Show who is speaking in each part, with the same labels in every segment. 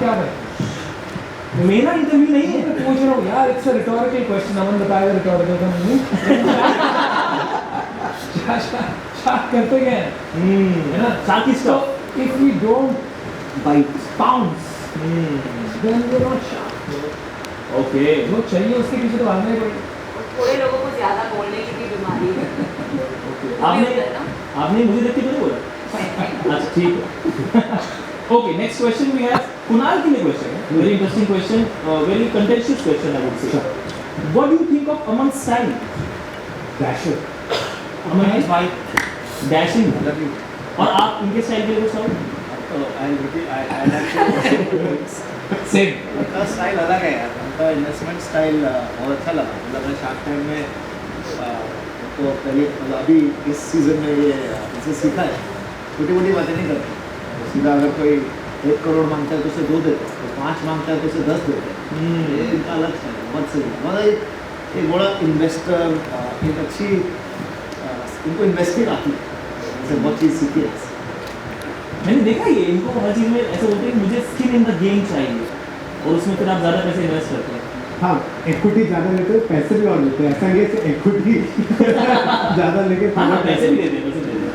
Speaker 1: क्या करते हो?
Speaker 2: मेरा इंटरव्यू नहीं है।
Speaker 1: मैं पूछ रहा हूँ यार, इट्स अ रिटोरिकल क्वेश्चन, अमन बताएगा रिटोरिकल का नहीं। शार्क करते क्या है?
Speaker 2: है ना, शार्क की
Speaker 1: So
Speaker 2: stuff.
Speaker 1: if we don't
Speaker 3: bite
Speaker 1: pounce, then we're not sharp.
Speaker 2: Okay,
Speaker 1: जो चाहिए उसके पीछे तो भागना ही पड़ेगा।
Speaker 4: और थोड़े लोगों को ज्यादा बोलने की भी बीमारी है।
Speaker 2: आपने मुझे देख के तो नहीं बोला। अच्छा ठीक है। Okay, next question we have Kunal के लिए क्वेश्चन है, very interesting question, very contentious question I would say. What do you think of Aman style?
Speaker 1: Dasher.
Speaker 2: Aman is white dashing,
Speaker 3: love you
Speaker 2: और आप इनके स्टाइल के लिए कुछ कहो?
Speaker 3: तो आई
Speaker 1: Same.
Speaker 3: उनका स्टाइल अलग है यार, उनका इन्वेस्टमेंट स्टाइल बहुत अच्छा लगा। मतलब मैं शार्क टैंक में तो पहले मतलब अभी इस सीज़न में ये इसे सीखा है, छोटी मोटी बातें नहीं करते। तो सीधा अगर कोई 1 करोड़ मांगता है तो उसे 2 देते हैं, तो 5 मांगता है तो उसे 10 देते हैं। ये इनका अलग स्टाइल है, बहुत सही। मतलब एक बड़ा इन्वेस्टर, एक अच्छी इनको इन्वेस्टिंग आती है, जैसे बहुत चीज़ सीखी है।
Speaker 2: मैंने देखा ये, इनको हर चीज़ में ऐसे बोलते हैं मुझे स्किन इन द गेम चाहिए, और उसमें फिर आप ज़्यादा पैसे इन्वेस्ट करते हैं।
Speaker 5: हाँ, इक्विटी ज़्यादा लेते हैं, पैसे भी और लेते हैं। ऐसा नहीं है कि इक्विटी ज़्यादा लेके
Speaker 2: हाँ, पैसे भी देते हैं, पैसे देते हैं।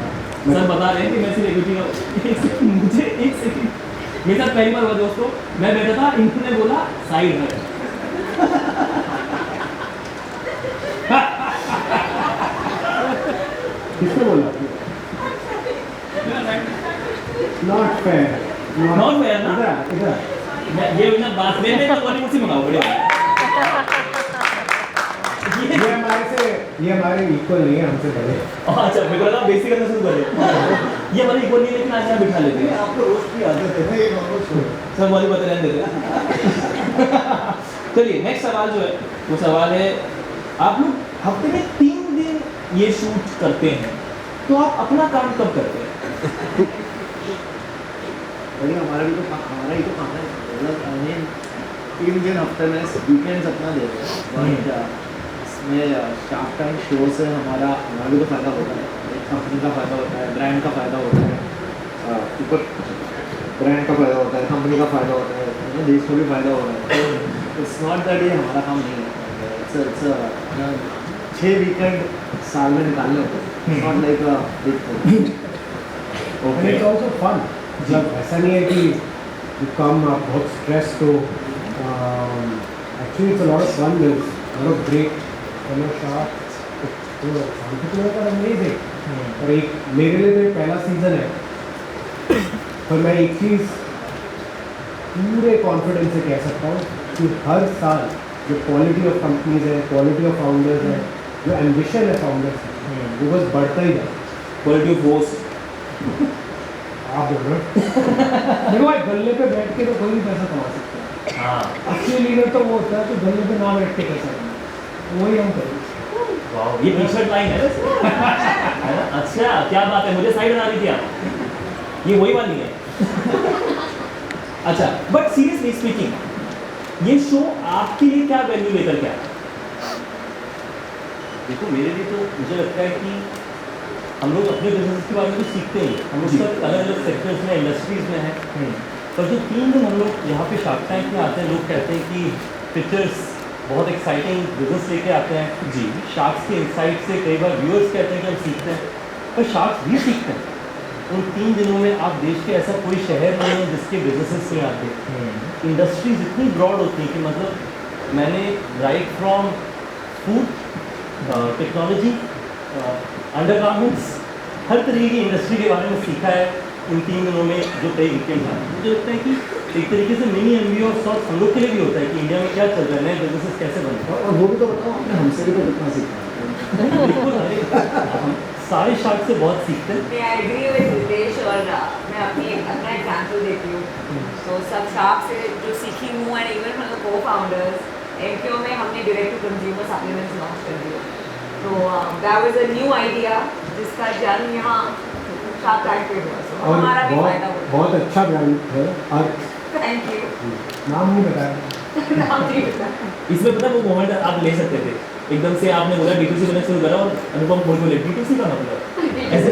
Speaker 2: सर बता रहे हैं कि मैं सिर्फ इक्विटी का मुझे एक सेकंड, मेरे साथ पहली बार हुआ दोस्तों, मैं बैठा था, इन्होंने बोला साइड है।
Speaker 5: किसने बोला? नॉट फेयर,
Speaker 2: Not fair ना?
Speaker 5: इधर इधर
Speaker 2: मैं ये ना बात देने का वाली मुझसे मंगाओ बढ़िया।
Speaker 5: ये हमारे इक्वल नहीं है, हमसे बड़े।
Speaker 2: अच्छा, मेरे को लगा बेसिक करना शुरू कर दे। ये हमारे इक्वल नहीं है, लेकिन आज यहाँ बिठा लेते हैं।
Speaker 3: आपको रोस्ट की आदत है, ये नॉर्मल शो है।
Speaker 2: सब वाली बातें रहने देते हैं। चलिए नेक्स्ट सवाल जो है वो सवाल है, आप लोग हफ्ते में 3 दिन ये शूट करते हैं, तो आप अपना काम कब करते हैं?
Speaker 3: अरे हमारा भी तो हमारा ही तो काम है। मतलब आई मीन 3 दिन हफ्ते में वीकेंड्स अपना देते हैं, बट इसमें शार्क टैंक शो से हमारा भी तो फ़ायदा होता है, कंपनी का फ़ायदा होता है, ब्रांड का फ़ायदा होता है, ऊपर ब्रांड का फ़ायदा होता है, कंपनी का फ़ायदा होता है, देश को भी फ़ायदा हो रहा है। इट्स नॉट दैट ये हमारा काम नहीं है। इट्स 6 वीकेंड साल में निकालने होते हैं, not like a big thing.
Speaker 5: And it's also fun. मतलब ऐसा नहीं है कि you come आप बहुत stressed हो। Actually it's a lot of fun. There's a lot of break. Shark तो entrepreneur का amazing। और एक मेरे लिए तो ये पहला सीज़न है, पर मैं एक चीज़ पूरे कॉन्फिडेंस से कह सकता हूँ कि हर साल जो क्वालिटी ऑफ कंपनीज है, क्वालिटी ऑफ फाउंडर्स है, जो एम्बिशन है फाउंडर्स का, वो बस बढ़ता ही जाता है।
Speaker 2: क्वालिटी ऑफ होस्ट,
Speaker 5: आप बोल रहे हो? देखो भाई, गल्ले पे बैठ के तो कोई भी पैसा कमा सकता है।
Speaker 2: हाँ
Speaker 5: असली लीडर तो वो होता है जो गल्ले पे ना बैठ के पैसा कमाए, वही हम करेंगे।
Speaker 2: वाह, ये टी-शर्ट लाइन है वैसे। है ना? अच्छा, क्या बात है, मुझे साइड बना दी थी आप, ये वही वाली है। अच्छा, बट सीरियसली स्पीकिंग, ये शो आपके लिए क्या वैल्यू लेकर के आया?
Speaker 6: देखो मेरे लिए तो मुझे लगता है कि हम लोग अपने बिजनेस के बारे में तो सीखते ही हैं, हम लोग सब अलग अलग सेक्टर्स में, इंडस्ट्रीज़ में हैं। पर जो 3 दिन हम लोग यहाँ पे शार्क टैंक में आते हैं, लोग कहते हैं कि पिक्चर्स बहुत एक्साइटिंग बिजनेस लेके आते हैं जी, शार्क्स के इंसाइट से कई बार व्यूअर्स कहते हैं कि हम सीखते हैं, पर शार्क्स भी सीखते हैं। उन 3 दिनों में आप देश के ऐसा कोई शहर नहीं है जिसके बिजनेसेस नहीं आते। इंडस्ट्रीज इतनी ब्रॉड होती हैं कि मतलब मैंने right from food, technology, undergarments, हर तरीके की इंडस्ट्री के बारे में सीखा है इन 3 दिनों में जो कई वीकेंड हैं। मुझे लगता है कि एक तरीके से मिनी MBA और सॉर्ट हम लोग के लिए भी होता है कि इंडिया में क्या चल रहा है, नए बिजनेसेस कैसे बनते हैं।
Speaker 3: और वो भी तो बताओ, आपने हमसे भी तो कितना सीखा है।
Speaker 6: बिल्कुल, हम सारे शार्क से बहुत सीखते हैं।
Speaker 4: I agree with रितेश, और मैं अपना एग्जांपल देती हूँ। तो सब शार्क से जो सीखी हूँ, एंड इवन मतलब को-फाउंडर्स MKO में हमने direct to consumer supplements launch कर दिए। तो that was a new idea जिसका जन्म यहाँ शार्क टैंक पे हुआ। So,
Speaker 5: और
Speaker 4: हमारा भी फायदा हुआ।
Speaker 5: बहुत अच्छा ब्रांड है। और
Speaker 4: थैंक यू।
Speaker 5: नाम नहीं बताया।
Speaker 4: नाम नहीं पता।
Speaker 2: इसमें पता वो मोमेंट आप ले सकते थे, एकदम से आपने बोला D2C करना शुरू करा और अनुपम बोल बोले D2C का मतलब ऐसे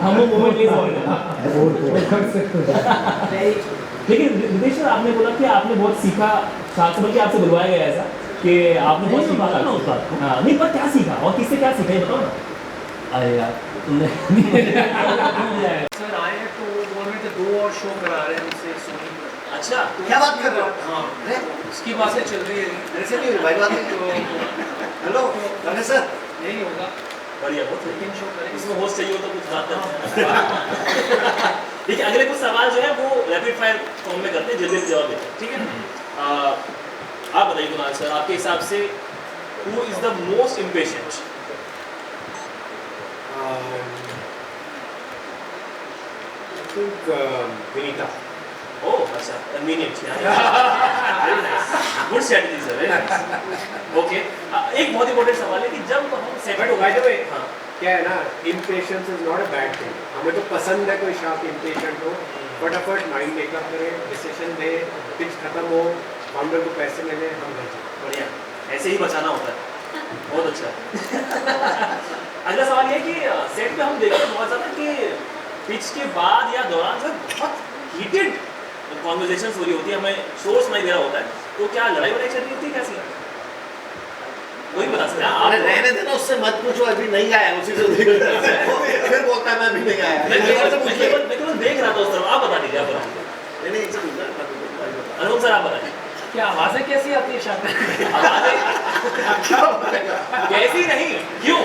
Speaker 2: हम वो मोमेंट ले सकते हैं।
Speaker 5: और कर सकते हो।
Speaker 4: Very
Speaker 2: लेकिन रितेश सर, आपने बोला कि आपने बहुत सीखा शार्क से, बल्कि आपसे बुलवाया गया ऐसा कि आपने बहुत सीखा
Speaker 6: ना
Speaker 2: शार्क
Speaker 6: उस बात
Speaker 2: से।
Speaker 6: को।
Speaker 2: हाँ, नहीं, पर क्या सीखा और किससे क्या सीखा ये बताओ ना।
Speaker 6: अरे यार तुमने
Speaker 3: सर आए हैं तो वो बोल रहे थे 2 और शो करा रहे हैं हमसे सोनी पर।
Speaker 2: अच्छा,
Speaker 7: क्या बात कर रहे हो?
Speaker 3: हाँ,
Speaker 7: अरे,
Speaker 3: उसकी बातें चल रही है।
Speaker 7: मेरे से नहीं हुई भाई बात नहीं।
Speaker 3: तो
Speaker 7: हेलो रमेश सर,
Speaker 3: यही होगा,
Speaker 2: बढ़िया, बहुत सही।
Speaker 3: 3 शो करेंगे।
Speaker 2: इसमें होस्ट चाहिए हो तो कुछ बात करते हैं। देखिए, अगले कुछ सवाल जो है वो रैपिड फायर फॉर्म में करते हैं, जल्दी जल्दी जवाब देते हैं, ठीक है। आप बताइए कुणाल सर, आपके हिसाब से who is the most impatient?
Speaker 5: Vinita.
Speaker 2: Oh अच्छा, convenient. Very nice, good strategy sir, very nice. Okay, एक बहुत इंपॉर्टेंट सवाल है कि जब हम सेट
Speaker 5: But
Speaker 2: हो
Speaker 5: by the way,
Speaker 2: हाँ,
Speaker 5: क्या है ना, impatience is not a bad thing. हमें तो पसंद है कोई शार्प impatient हो, फटाफट माइंड मेकअप करे, डिसीजन दे, पिच खत्म हो, फाउंडर को पैसे मिले, हम घर चले।
Speaker 2: बढ़िया, ऐसे ही बचाना होता है, बहुत अच्छा। अगला सवाल ये कि सेट पे हम देखते हैं बहुत ज़्यादा कि पिच के बाद या दौरान जो बहुत हीटेड कॉन्वर्जेशन हो रही होती है, हमें सोर्स सुनाई दे रहा होता है, तो क्या लड़ाई वड़ाई चल रही होती है, कैसी? कोई बता सकता है?
Speaker 7: अरे रहने देना, उससे मत पूछो, अभी नहीं आया उसी से फिर बोलता है मैं अभी नहीं आया।
Speaker 2: मैं
Speaker 7: मेरे से पूछ ले।
Speaker 2: केवल देख रहा था उस तरफ, आप बता दीजिए, आप बता दीजिए।
Speaker 7: नहीं इनसे पूछना, मत पूछो।
Speaker 2: अनुपम सर, आप बताइए।
Speaker 3: क्या आवाज़ें कैसी आती है शार्क टैंक?
Speaker 2: कैसी नहीं, क्यों?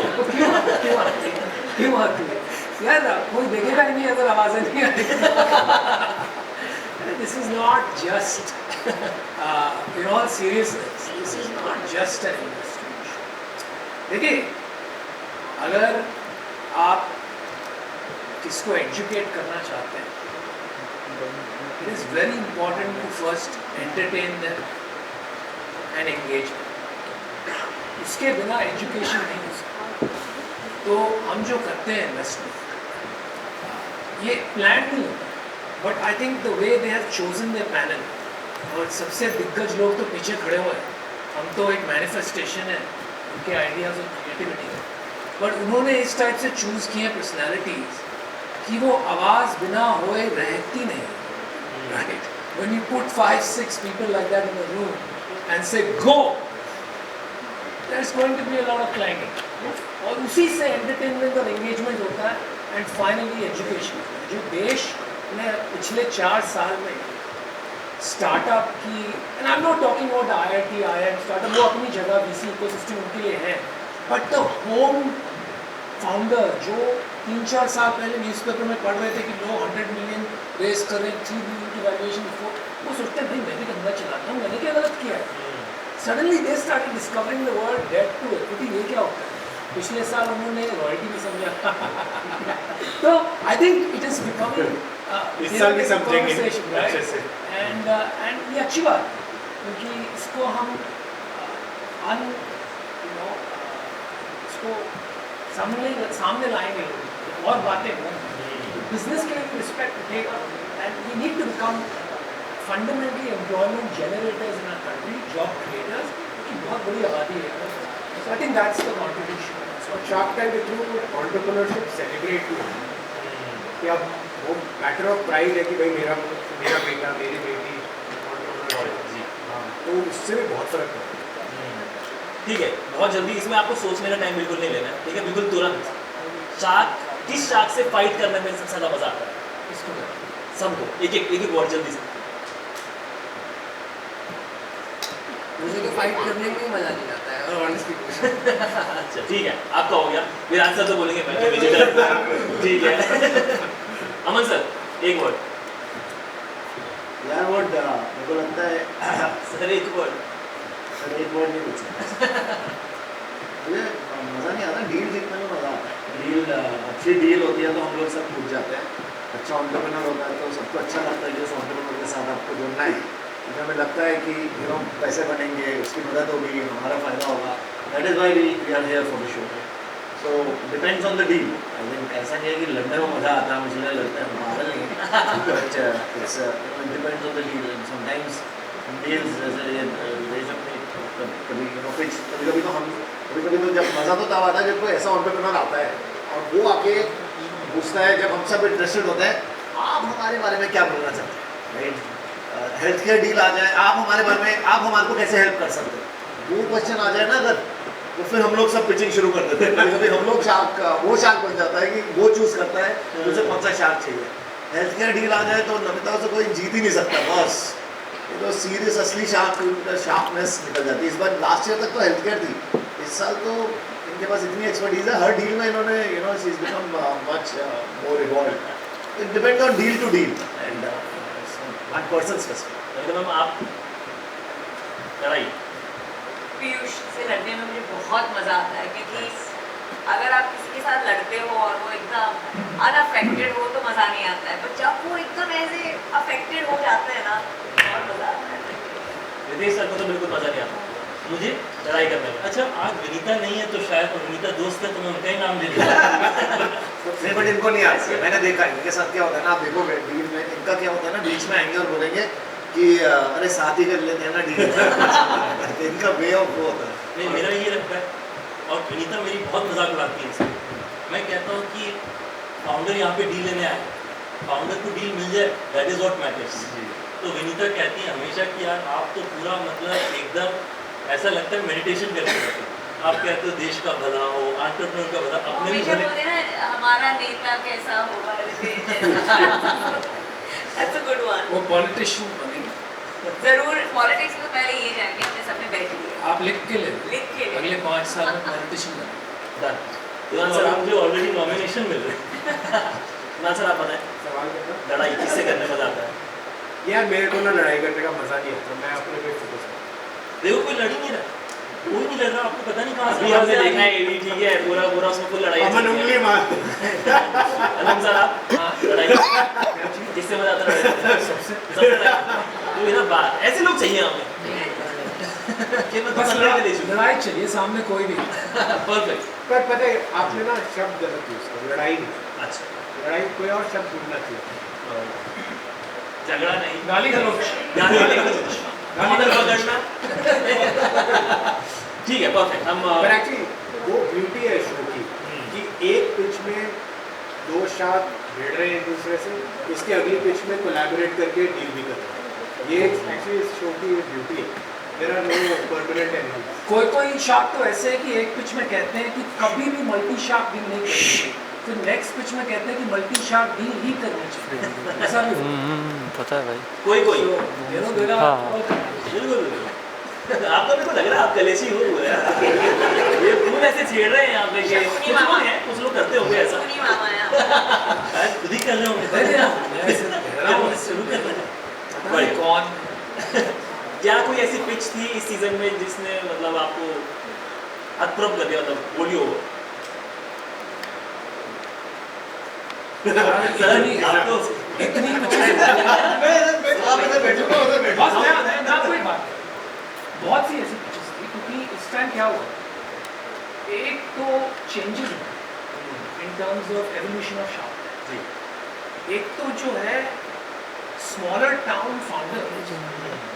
Speaker 3: क्यों आती है? यार कोई देखेगा ही नहीं अगर आवाज़ें नहीं आती। This is not just, in all seriousness, this is not just an industry. देखिए, अगर आप किसको एजुकेट करना चाहते हैं, it is very important to first entertain them and engage them. उसके बिना एजुकेशन नहीं हो सकता। तो हम जो करते हैं इन्वेस्टमेंट, ये प्लान नहीं होता, but I think the way they have chosen their panel, और सबसे दिग्गज लोग तो पीछे खड़े हुए हैं, हम तो एक मैनिफेस्टेशन है उनके आइडियाज़ और क्रिएटिविटी है, बट उन्होंने इस टाइप से चूज़ किए पर्सनैलिटीज़ कि वो आवाज़ बिना होए रहती नहीं, right? When you put 5-6 people like that in a room and say go, there's going to be a lot of clanging, और उसी से एंटरटेनमेंट और एंगेजमेंट होता है, एंड फाइनली एजुकेशन। जो देश ने पिछले 4 साल में स्टार्टअप की, and I am not talking about IIT, IIM startup, वो अपनी जगह VC इकोसिस्टम उनके लिए है, बट द होम फाउंडर जो 3-4 साल पहले न्यूज़पेपर में पढ़ रहे थे कि लोग 100 मिलियन रेस कर रहे हैं, 3 billion की वैल्यूएशन, वो सोचते हैं भाई मैं भी धंधा चलाता हूँ, मैंने क्या गलत किया है? Suddenly they started discovering the word debt to equity, ये क्या होता है? पिछले साल उन्होंने रॉयल्टी भी समझा। तो I think it is becoming
Speaker 5: इस साल भी समझेंगे
Speaker 3: अच्छे
Speaker 5: से।
Speaker 3: एंड ये अच्छी बात है, क्योंकि इसको हम इसको सामने लाएंगे लोग, और बातें होंगी, बिजनेस के लिए रिस्पेक्ट उठेगा, and we need to become fundamentally employment generators in our country, job creators, क्योंकि बहुत बड़ी आबादी है। So I think that's the contribution.
Speaker 5: और शार्क टैंक के थ्रू एंटरप्रेन्योरशिप सेलिब्रेट हुआ कि अब वो मैटर ऑफ प्राइड है कि भाई मेरा बेटा, मेरी बेटी entrepreneur है।
Speaker 2: जी,
Speaker 5: हाँ, तो उससे भी बहुत फर्क पड़ता है।
Speaker 2: ठीक है, बहुत जल्दी इसमें आपको सोचने का टाइम बिल्कुल नहीं लेना है, ठीक है, बिल्कुल तुरंत। शार्क, किस शार्क से फाइट करने में सबसे ज़्यादा मजा आता है?
Speaker 3: इसको
Speaker 2: सबको एक एक वर्ड जल्दी से।
Speaker 8: मुझे तो फाइट करने में ही मजा नहीं आता है, और ऑनेस्टली पूछो।
Speaker 2: अच्छा ठीक है, आपका हो गया, विराट सर तो बोलेंगे मैं ठीक है। अमन सर एक वर्ड।
Speaker 7: यार वो मेरे को लगता है
Speaker 2: सर एक वर्ड।
Speaker 7: सर एक वर्ड नहीं पूछा, मुझे मज़ा नहीं आता, डील जीतने में मज़ा आता है। डील अच्छी डील होती है तो हम लोग सब पूछ जाते हैं, अच्छा एंटरप्रेन्योर होता है तो सबको अच्छा लगता है कि उस एंटरप्रेन्योर के साथ आपको जुड़ना है, क्योंकि हमें लगता है कि पैसे बनेंगे, उसकी मदद होगी, हमारा फ़ायदा होगा। That is why we are here for the show. So depends on the deal. I think ऐसा नहीं है कि लड़ने में मज़ा आता है, मुझे लगता है पागल नहीं है, but it's it depends on the deal. And sometimes deals जैसे ये देश अपनी कभी पिच, कभी कभी तो जब मज़ा तो तब आता है जब कोई ऐसा एंटरप्रेन्योर आता है और वो आके पूछता है, जब हम सब इंटरेस्टेड होते हैं आप हमारे बारे में क्या बोलना चाहते हैं, राइट? हेल्थ केयर डील आ जाए, आप हमारे बारे में, आप हमारे को कैसे हेल्प कर सकते हैं, वो क्वेश्चन आ जाए ना अगर, तो फिर हम लोग सब पिचिंग शुरू कर देते हैं। कभी हम लोग शार्क, वो शार्क बन जाता है कि वो चूज करता है कि उसे कौन सा शार्क चाहिए। हेल्थ केयर डील आ जाए तो नमिता से कोई जीत ही नहीं सकता, बस ये तो सीरियस असली शार्पनेस निकल जाती है। इस बार लास्ट ईयर तक तो हेल्थ केयर थी, इस साल तो इनके पास इतनी एक्सपर्टीज है, हर डील में इन्होंने she is become much more involved. It depends on deal to deal and one person specific.
Speaker 6: Ma'am आप लड़ाई
Speaker 4: पीयूष से लड़ने में मुझे बहुत मज़ा आता है, क्योंकि अगर आप किसी के साथ लड़ते हो और वो एकदम अनअफेक्टेड हो तो मज़ा नहीं आता है, पर जब वो एकदम ऐसे अफेक्टेड हो जाते हैं ना, बहुत मज़ा आता है।
Speaker 6: रितेश सर को तो बिल्कुल मज़ा नहीं आता मुझे लड़ाई करने में। अच्छा आज विनीता नहीं है तो शायद विनीता दोस्त है तो मैं उनका ही नाम ले लूँगा।
Speaker 7: नहीं बट इनको नहीं आता, मैंने देखा इनके साथ क्या होता है ना, आप देखो डील में इनका क्या होता है ना, बीच में आएंगे और बोलेंगे कि अरे साथ ही कर लेते हैं ना डील। इनका वे ऑफ वो होता है।
Speaker 6: नहीं मेरा ये लगता है, और विनीता मेरी बहुत मजाक उड़ाती है इससे। मैं कहता हूँ कि फाउंडर यहाँ पे डील लेने आए, फाउंडर को डील मिल जाए, दैट इज व्हाट मैटर्स। तो विनीता कहती है हमेशा कि यार आप तो पूरा मतलब एकदम ऐसा लगता है मेडिटेशन करते हैं। आप कहते हो देश का भला हो, एंटरप्रेन्योर का भला, अपने भी
Speaker 4: हमेशा
Speaker 6: भले।
Speaker 4: बोलते हैं ना हमारा नेता कैसा होगा, That's a good one.
Speaker 8: वो पॉलिटिशियन बनेंगे।
Speaker 4: जरूर पॉलिटिक्स में तो पहले ये जाएंगे, हमने सबने बैठ लिया
Speaker 8: आप लिख के ले
Speaker 4: लिख के ले।
Speaker 8: अगले 5 साल में पॉलिटिशियन बनेंगे।
Speaker 6: डन। सर मुझे ऑलरेडी नॉमिनेशन मिल रहे हैं। ना सर आप बताएं
Speaker 5: सवाल करना
Speaker 6: लड़ाई किससे करने मजा आता है?
Speaker 5: यार, मेरे को ना लड़ाई करने का मजा नहीं आता, मैं अपने पे फोकस करता
Speaker 6: देखो कोई लड़ ही नहीं रहा, कोई नहीं लड़ रहा, आपको पता नहीं कहाँ
Speaker 2: अभी हमने देखा है एवी ठीक है, पूरा पूरा उसमें फुल लड़ाई
Speaker 5: हूँ। अमन
Speaker 2: चल रही
Speaker 5: उंगली
Speaker 2: है।
Speaker 5: मार
Speaker 2: अलम सर आप लड़ाई किससे मजा आता है? लड़ाई सबसे तो ये ना बात ऐसे लोग चाहिए हमें कि मैं
Speaker 8: बस
Speaker 2: लड़ने के लिए
Speaker 8: लड़ाई चाहिए, सामने कोई नहीं।
Speaker 2: परफेक्ट।
Speaker 5: पर पता है आपने ना शब्द गलत यूज किया, लड़ाई नहीं,
Speaker 2: अच्छा
Speaker 5: लड़ाई कोई और शब्द ढूंढना चाहिए।
Speaker 2: झगड़ा नहीं,
Speaker 8: गाली गलौज।
Speaker 2: गाली पकड़ना। ठीक है परफेक्ट। हम
Speaker 5: पर एक्चुअली वो ब्यूटी है शो की कि एक पिच में 2 शार्क भिड़ रहे हैं एक दूसरे से, उसके अगली पिच में कोलैबोरेट करके डील भी कर रहे हैं। ये एक्चुअली इस शो की ब्यूटी है। There are no permanent animals.
Speaker 8: कोई शार्क तो ऐसे है कि एक पिच में कहते हैं कि कभी भी मल्टी शार्क डील नहीं करनी चाहिए, फिर नेक्स्ट पिच में कहते हैं कि मल्टी शार्क डील ही करनी चाहिए। ऐसा भी
Speaker 9: पता है भाई।
Speaker 2: कोई कोई
Speaker 6: बिल्कुल
Speaker 2: आपका मेरे को लग रहा है आप कलेशी हो यार। ये फूल ऐसे छेड़ रहे हैं यहाँ पे कि कुछ लोग हैं, कुछ लोग करते होंगे ऐसा,
Speaker 4: सुनी मामा यहाँ
Speaker 6: शायद खुद ही कर रहे होंगे।
Speaker 2: शुरू कर रहे हैं।
Speaker 8: भाई कौन
Speaker 2: क्या कोई ऐसी पिच थी इस सीजन में जिसने मतलब आपको अतप्रभ कर दिया, मतलब बोलियो आप तो
Speaker 8: इतनी बहुत सी ऐसी पिचेस थी, क्योंकि इस टाइम क्या हुआ, एक तो changes in terms of evolution of shark, एक तो जो है स्मॉलर टाउन फाउंडर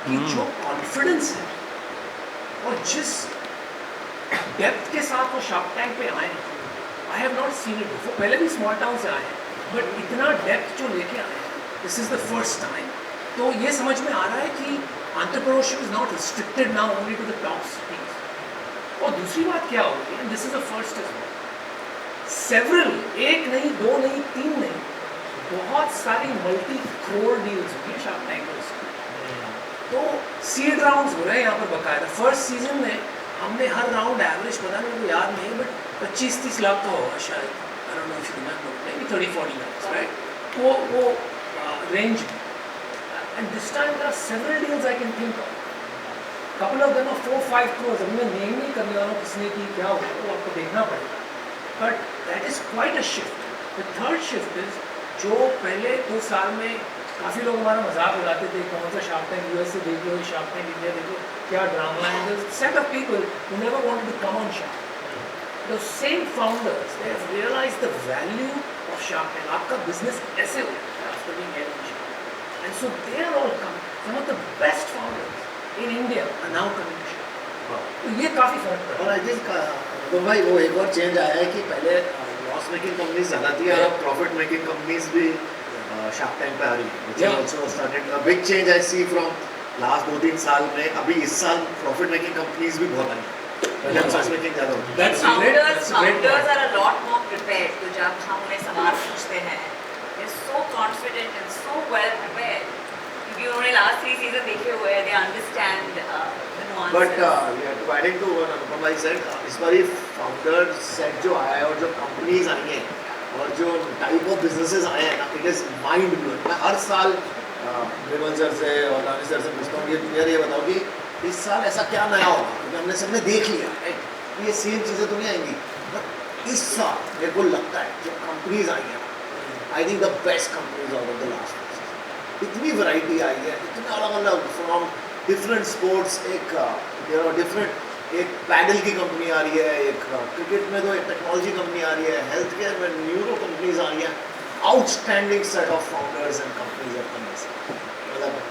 Speaker 8: की जो कॉन्फिडेंस है और जिस डेप्थ के साथ वो शार्क टैंक पे आए हैं, I have not seen it before. पहले भी स्मॉल टाउन से आए हैं, बट इतना डेप्थ जो लेके आए हैं, this is the first time. तो ये समझ में आ रहा है कि entrepreneurship is not restricted now only to the top cities. और दूसरी बात क्या होगी, and this is the first as well, several, एक नहीं, 2 नहीं, 3 नहीं, बहुत सारी मल्टी करोड़ डील्स हुई हैं शार्क टैंक में। तो सीड राउंड्स हो रहे हैं यहाँ पर बकायदा। फर्स्ट सीजन में हमने हर राउंड एवरेज पता नहीं, मुझे याद नहीं, बट 25-30 लाख का होगा शायद, I don't know if you remember, maybe 30-40 lakh, right? वो रेंज में। And this time there are several deals I can think of. Couple of them are 4-5 crores. अभी मैं नेम नहीं करने वाला हूँ किसने की क्या होगा, वो आपको देखना पड़ेगा. But that is quite a shift. The third shift is जो पहले 2 साल में काफ़ी लोग हमारा मजाक उड़ाते थे, कौन सा शार्क टैंक यूएस से देख लो, शार्क टैंक इंडिया देखो, क्या ड्रामा है. There's a set of people who never wanted to come on Shark. The same founders, they have realized the value of Shark Tank. आपका business ऐसे होता है after being held on Shark. And so they are all coming. Some of the best founders in India are now coming to Shark. तो ये काफ़ी फर्क पड़ा.
Speaker 7: और आई थिंक तो भाई वो एक और चेंज आया है कि पहले लॉस मेकिंग कंपनीज ज़्यादा थी और अब प्रॉफिट मेकिंग कंपनीज भी शार्क टैंक पे आ रही है, which has also started a big change I see from last 2-3 साल में. अभी इस साल प्रॉफिट मेकिंग कंपनीज भी बहुत आई हैं. पहले प्रॉफिट मेकिंग ज़्यादा होती है.
Speaker 8: That's a great
Speaker 4: Founders
Speaker 8: point.
Speaker 4: are a lot more prepared. तो जब हम उन्हें सवाल पूछते हैं, they're so confident and so well prepared. क्योंकि उन्होंने last 3 season देखे हुए हैं, they understand the nuances.
Speaker 7: But to adding to what Anupam bhai said, इस बार ये फाउंडर सेट जो आया है और जो कंपनीज आई हैं और जो टाइप ऑफ बिजनेसेस आए हैं ना, इट इज़ माइंड ब्लोइंग. मैं हर साल विमल सर से और दानिश सर से पूछता हूँ यार ये बताओ कि इस साल ऐसा क्या नया होगा, क्योंकि हमने सबने देख लिया राइट, ये सेम चीज़ें तो नहीं आएंगी. बट इस साल मेरे को लगता है जो कंपनीज आई हैं, आई think the best companies out of the last. इतनी वैरायटी आई है, इतने अलग अलग फ्रॉम डिफरेंट स्पोर्ट्स. एक डिफरेंट एक पैडल की कंपनी आ रही है, एक क्रिकेट में तो एक टेक्नोलॉजी कंपनी आ रही है, हेल्थ केयर में न्यूरो कंपनीज आ रही हैं. Outstanding set of founders and companies are coming. मतलब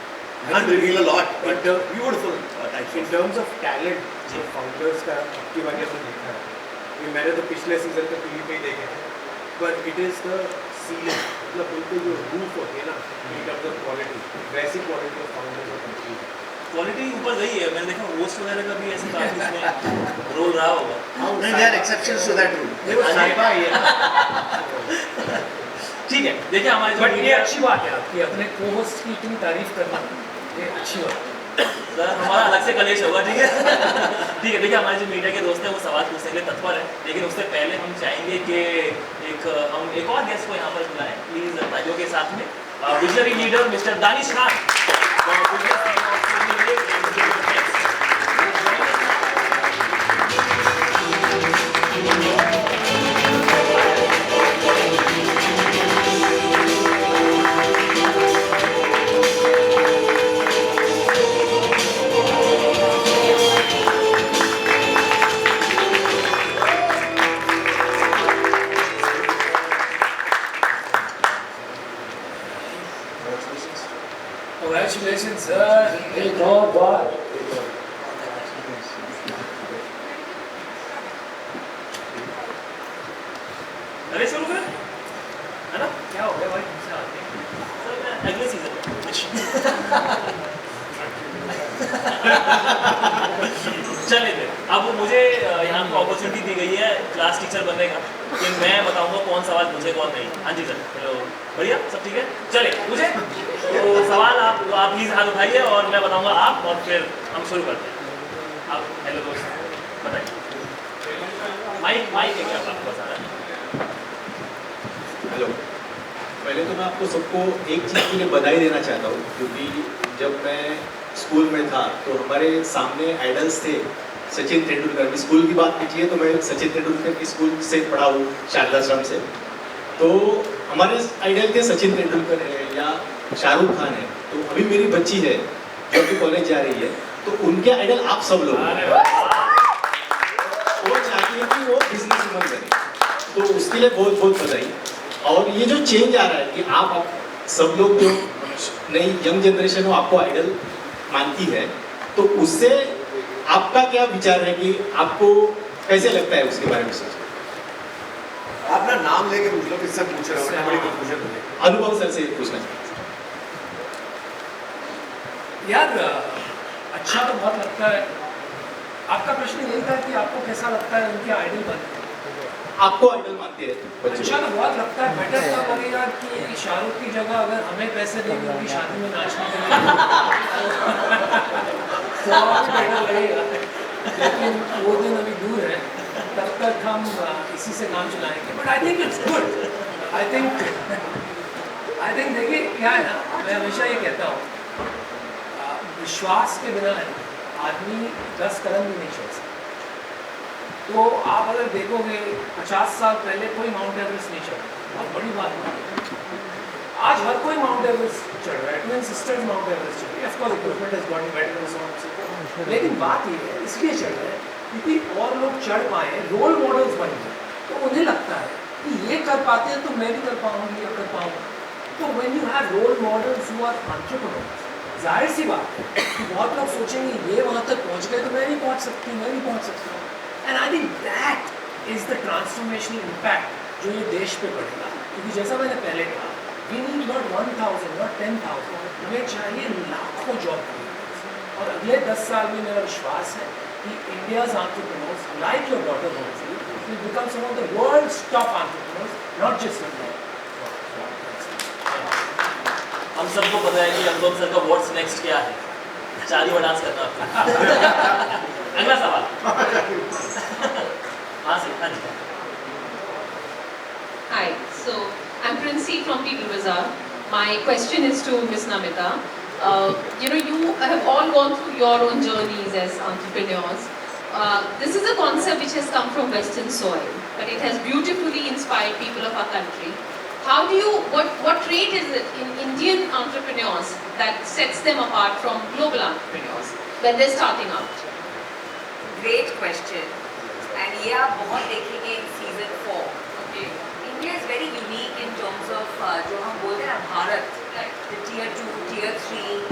Speaker 7: I can't reveal a lot, but beautiful type.
Speaker 5: In terms of talent, जो founders का आपकी बात हमने देखा है, ये मैंने तो पिछले सीजन के टीवी पे ही देखे थे, but it is the ceiling, मतलब बिल्कुल जो रूफ होती है ना, in terms of quality, वैसी quality of founders और companies.
Speaker 6: क्वालिटी ऊपर गई है. मैंने देखा होस्ट वगैरह का भी ऐसे काफी इसमें रोल रहा होगा.
Speaker 7: नहीं, there are exceptions to that rule.
Speaker 5: ये वो साइबा ही है.
Speaker 6: ठीक है, देखिए हमारे
Speaker 8: बट ये अच्छी बात है आपकी, अपने को-होस्ट की इतनी तारीफ करना, ये अच्छी बात है.
Speaker 6: सर हमारा अलग से कलेश होगा. ठीक है ठीक है. देखिए हमारे जो मीडिया के दोस्त हैं वो सवाल पूछने के लिए तत्पर है, लेकिन उससे पहले हम चाहेंगे कि हम एक और गेस्ट को यहाँ पर बुलाएं प्लीज तालियों के साथ में. Visionary leader mister Danish Khan.
Speaker 8: Congratulations, sir.
Speaker 5: एक और बार.
Speaker 6: अरे शुरू करें, है ना?
Speaker 8: क्या हो गया भाई, तुमसे आते हैं.
Speaker 6: सर मैं अगले सीजन चले थे. अब मुझे यहाँ पर अपॉर्चुनिटी दी गई है क्लास टीचर बनने का कि मैं बताऊंगा कौन सवाल पूछे कौन नहीं. हाँ जी सर. हेलो, बढ़िया, सब ठीक है. चले पूछे तो सवाल आप प्लीज़ हाथ उठाइए और मैं बताऊंगा आप, और फिर हम शुरू करते हैं. आप हेलो दोस्त बताइए. माइक है क्या आपको बता रहा है?
Speaker 9: हेलो. पहले तो मैं आपको सबको एक चीज़ के लिए बधाई देना चाहता हूँ, क्योंकि जब मैं स्कूल में था तो हमारे सामने आइडल्स थे सचिन तेंदुलकर. की स्कूल की बात कीजिए तो मैं सचिन तेंदुलकर की स्कूल से पढ़ा हूँ, शारदाश्रम से. तो हमारे आइडल थे सचिन तेंदुलकर है या शाहरुख खान है. तो अभी मेरी बच्ची है जो अभी कॉलेज जा रही है, तो उनके आइडल आप सब लोग हैं. वो चाहती है कि वो बिजनेसमैन बने, तो उसके लिए बहुत बहुत बधाई. और ये जो चेंज आ रहा है कि आप सब लोग जो नई यंग जनरेशन हो आपको आइडल मानती है, तो उससे आपका क्या विचार है कि आपको कैसे लगता है उसके बारे में सोच?
Speaker 7: आप ना नाम लेके पूछ लो, किससे पूछ रहे हो, बड़ी कंफ्यूजन हो जाएगी.
Speaker 9: अनुभव सर से पूछना चाहिए.
Speaker 8: यार अच्छा तो बहुत लगता है. आपका प्रश्न यही था कि आपको कैसा लगता है उनके आइडल बने.
Speaker 9: आपको आइडल मानते हैं बच्चों
Speaker 8: अच्छा तो बहुत लगता है. बेटर तब लगेगा कि शाहरुख की जगह अगर हमें पैसे देंगे उनकी शादी में नाचने के लिए तो और बेटर लगेगा. लेकिन वो दिन अभी दूर है, तब तक हम इसी से काम चलाएंगे. But I think it's good. I think देखिए क्या है ना, मैं हमेशा ये कहता हूँ विश्वास के बिना आदमी 10 कदम भी नहीं चल सकता. तो आप अगर देखोगे 50 साल पहले कोई माउंट एवरेस्ट नहीं चढ़ा, बहुत बड़ी बात है. आज हर कोई माउंट एवरेस्ट चढ़ रहा है. ट्विन सिस्टर्स माउंट एवरेस्ट चढ़ रही है. Of course equipment has gotten better, लेकिन बात ये है इसलिए चढ़ रहे हैं क्योंकि और लोग चढ़ पाए, रोल मॉडल्स बन गए, तो उन्हें लगता है कि ये कर पाते हैं तो मैं भी कर पाऊंगी या कर पाऊंगा. तो when you have role models who are entrepreneurs, जाहिर सी बात है कि बहुत लोग सोचेंगे ये वहाँ तक पहुँच गए तो मैं नहीं पहुँच सकती, मैं भी पहुँच सकता हूँ. And I think that is the transformational impact जो ये देश पे पड़ेगा. क्योंकि जैसा मैंने पहले कहा We need not 1,000, not 10,000. हमें चाहिए लाखों जॉब क्रिएटर्स और अगले 10 साल में मेरा विश्वास है कि India's entrepreneurs, like your daughter Nancy, will become some of the world's top entrepreneurs, not just in India.
Speaker 10: हम सबको पता है कि अनुपम सर का व्हाट्स नेक्स्ट क्या है, चारी डांस करना आपको। अगला सवाल। हाँ जी, हाँ जी।
Speaker 11: Hi, so I'm Princy from People Bazaar. My question is to Ms. Namita. You have all gone through your own journeys as entrepreneurs. This is a concept which has come from Western soil, but it has beautifully inspired people of our country. How do you, what trait is it in Indian entrepreneurs that sets them apart from global entrepreneurs when they're starting out?
Speaker 4: Great question. And ये आप बहुत देखेंगे in season 4.
Speaker 11: Okay.
Speaker 4: India is very unique in terms of जो हम बोलते हैं ना Bharat, the tier 2, tier 3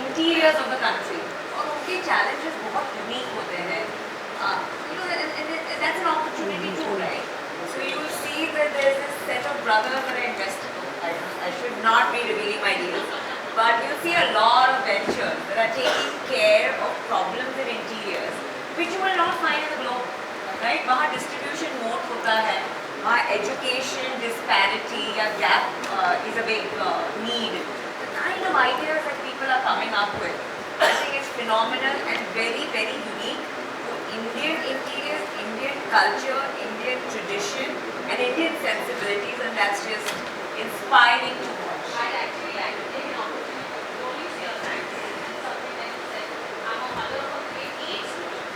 Speaker 4: interiors of the country. और उनके challenges बहुत unique होते हैं. And that's an opportunity too, right? So you will see that there's this set of brothers that are investing. I should not be revealing my deals, but you'll see a lot of ventures that are taking care of problems in interiors, which you will not find in the globe, right? वहाँ distribution mode होता है, वहाँ education disparity या gap is a big need. The kind of ideas that people are coming up with, I think it's phenomenal and very, very unique to Indian interiors, Indian culture, Indian tradition, and Indian sensibilities, and that's just inspiring to watch.
Speaker 11: I'd actually like to take an opportunity to only say a thanks. Something that you said. I'm a mother of a grade 8 student,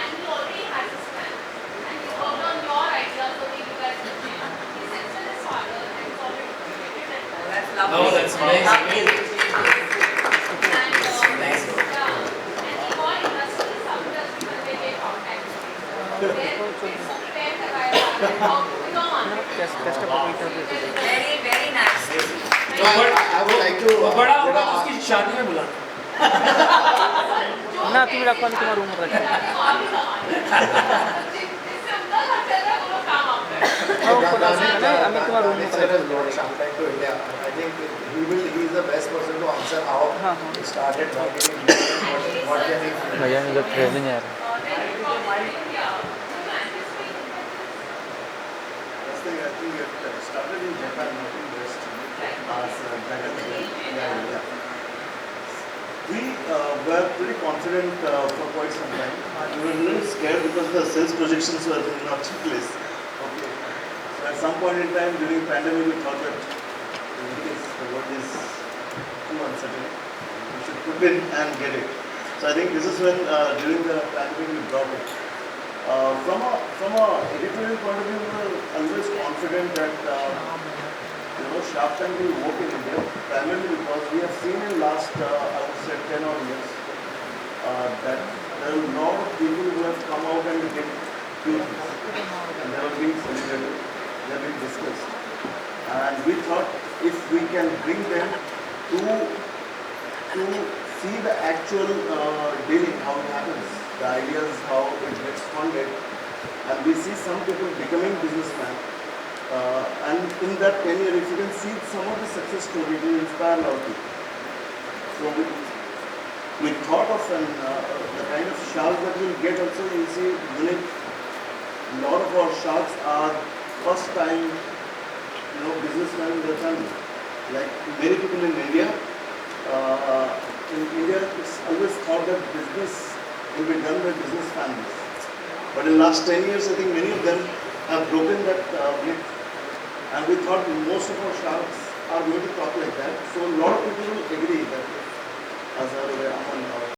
Speaker 11: and he already has his plan. And he worked on your ideas, so you guys can share. He sits with his father, and he's already created an
Speaker 4: Oh, that's lovely.
Speaker 10: Oh, that's amazing.
Speaker 11: And
Speaker 10: Nice.
Speaker 11: yeah, and the whole industry is sub-industry when they get contact. They're so prepared that I how to become entrepreneurs.
Speaker 4: Very, very nice.
Speaker 7: I would like to
Speaker 8: बड़ा होगा तो उसकी शादी में बुला
Speaker 11: ना तुम्ही रखवा तुम्हारा रूम रखा
Speaker 7: I think he is the best person to answer how he started marketing, what can he do.
Speaker 11: भैया ने जब ट्रेनिंग है
Speaker 7: First thing, I think it started in Japan, not in West. Yeah. We were pretty confident for quite some time. We were a little scared because the sales projections were in our checklist. Okay. So at some point in time during pandemic, we thought that the world is too uncertain. We should put in and get it. So I think this is when during the pandemic we brought it. From a editorial point of view, we were always confident that Shark Tank will work in India, primarily because we have seen in last, I would say 10 odd years, that there are a lot of people who have come out and get huge and they have been celebrated, they have been discussed. And we thought if we can bring them to see the actual dealing, how it happens, the ideas, how it gets funded, and we see some people becoming businessmen. And in that 10 years, if you can see some of the success stories, it will inspire a lot of people. So we thought of the kind of sharks that we'll get also, you see, unique. A lot of our sharks are first time, businessmen in their family. Like many people in India, it's always thought that business will be done by business families. But in the last 10 years, I think many of them have broken that myth. And we thought most of our sharks are going to talk like that. So a lot of people